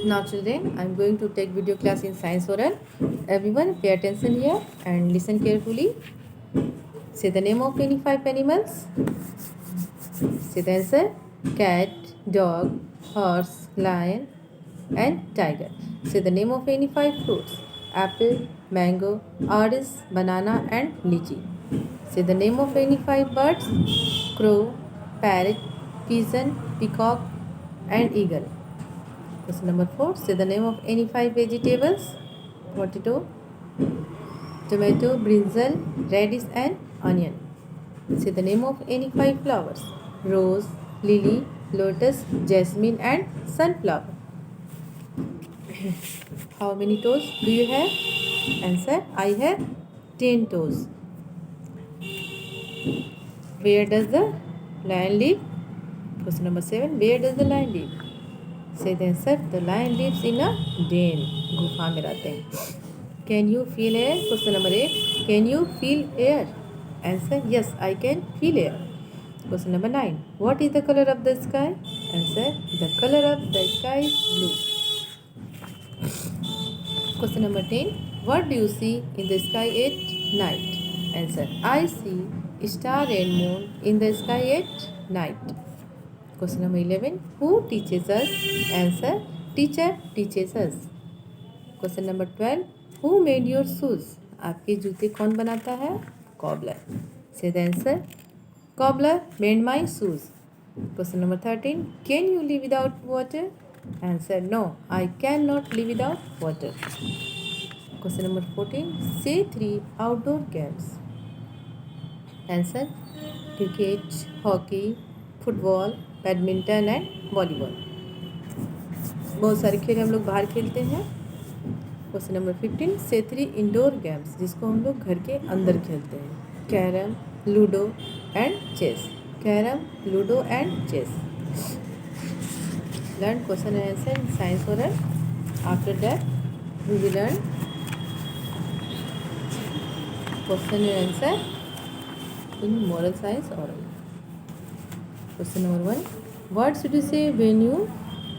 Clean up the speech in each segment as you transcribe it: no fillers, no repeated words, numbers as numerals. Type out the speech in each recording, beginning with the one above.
Now children, I am going to take video class in science oral. Everyone pay attention here and listen carefully. Say the name of any 5 animals. Say the answer. Cat, dog, horse, lion and tiger. Say the name of any 5 fruits. Apple, mango, orange, banana and lychee. Say the name of any 5 birds. Crow, parrot, pigeon, peacock and eagle. Question number 4. Say the name of any 5 vegetables. Potato, tomato, brinjal, radish and onion. Say the name of any 5 flowers. Rose, lily, lotus, jasmine and sunflower. How many toes do you have? Answer. I have 10 toes. Where does the lion live? Question number 7. Where does the lion live? Say the answer. The lion lives in a den. गुफा में रहते हैं. Can you feel air? Question number 8. Can you feel air? Answer. Yes, I can feel air. Question number 9. What is the color of the sky? Answer. The color of the sky is blue. Question number 10. What do you see in the sky at night? Answer. I see star and moon in the sky at night. Question number 11. Who teaches us? Answer. Teacher teaches us. Question number 12. Who made your shoes? आपके जूते कौन बनाता है? Cobbler. Say the answer. Cobbler made my shoes. Question number 13. Can you live without water? Answer. No, I cannot live without water. Question number 14. Say 3 outdoor games. Answer. Cricket, hockey, football, badminton and volleyball. बहुत सारे खेल हम लोग बाहर खेलते हैं. Question number 15. से 3 indoor games जिसको हम लोग घर के अंदर खेलते हैं. Carrom, ludo and chess. Carrom, ludo and chess. Learn question and answer in science oral. After that we will learn question and answer in moral science oral. Question number 1. What should you say when you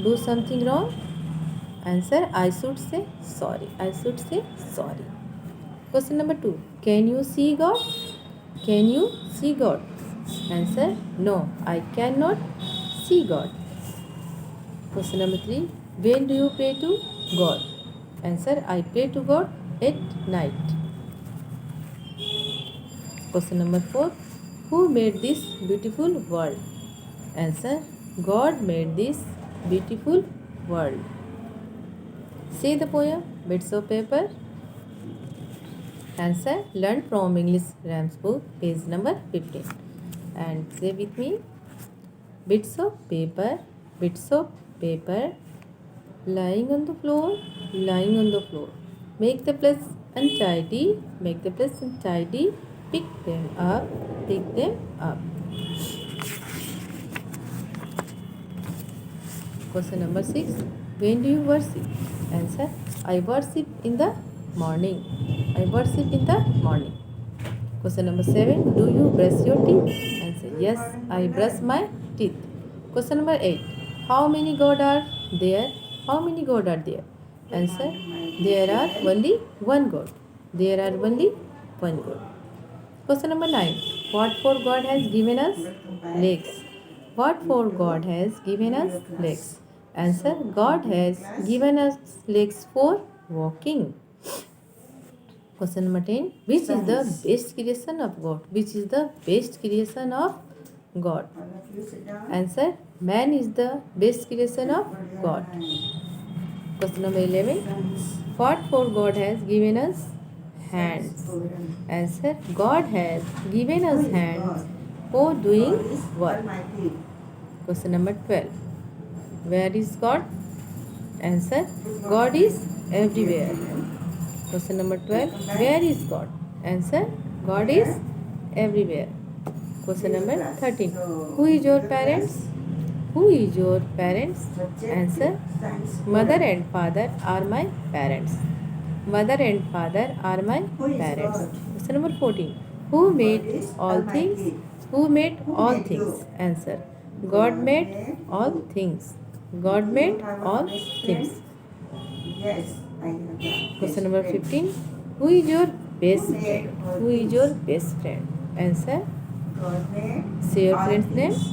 do something wrong? Answer. I should say sorry. I should say sorry. Question number 2. Can you see God? Can you see God? Answer. No, I cannot see God. Question number 3. When do you pray to God? Answer. I pray to God at night. Question number 4. Who made this beautiful world? Answer. God made this beautiful world. Say the poem. Bits of paper. Answer. Learn from English Rams book, page number 15. And say with me. Bits of paper. Bits of paper. Lying on the floor. Lying on the floor. Make the place untidy. Make the place untidy. Pick them up. Pick them up. Question number 6. When do you worship? Answer. I worship in the morning. I worship in the morning. Question number 7. Do you brush your teeth? Answer. Yes, I brush my teeth. Question number 8. How many gods are there? How many gods are there? Answer. There are only one God. There are only one God. Question number 9. What for God has given us? Legs. What for God has given us? Legs. Answer. God has given us legs for walking. Question number 10. Which is the best creation of God? Which is the best creation of God? Answer. Man is the best creation of God. Question number 11. What for God has given us? Hands. Answer. God has given us hands for doing work. Question number 12. Where is God? Answer. God is everywhere. Question number 12. Where is God? Answer. God is everywhere. Question number 13. Who is your parents? Who is your parents? Answer. Mother and father are my parents. Mother and father are my parents. Question number 14. Who made all things? Who made all things? Answer. God made all things. God made all things. Yes, I have a Question best number friend. 15. Who is your best Who made friend? all Who is these? your best friend? Answer. God made Say your all friend's name. these.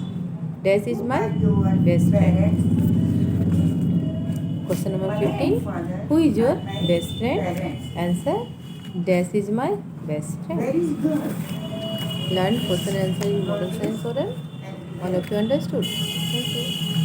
Dash is Who my are your best friend. parents? Question number Mother and 15. father Who is your are my best friend? parents. Answer. Dash is my best friend. Very good. Learn question answer in model Notice science oral. and All of you understood. Thank you.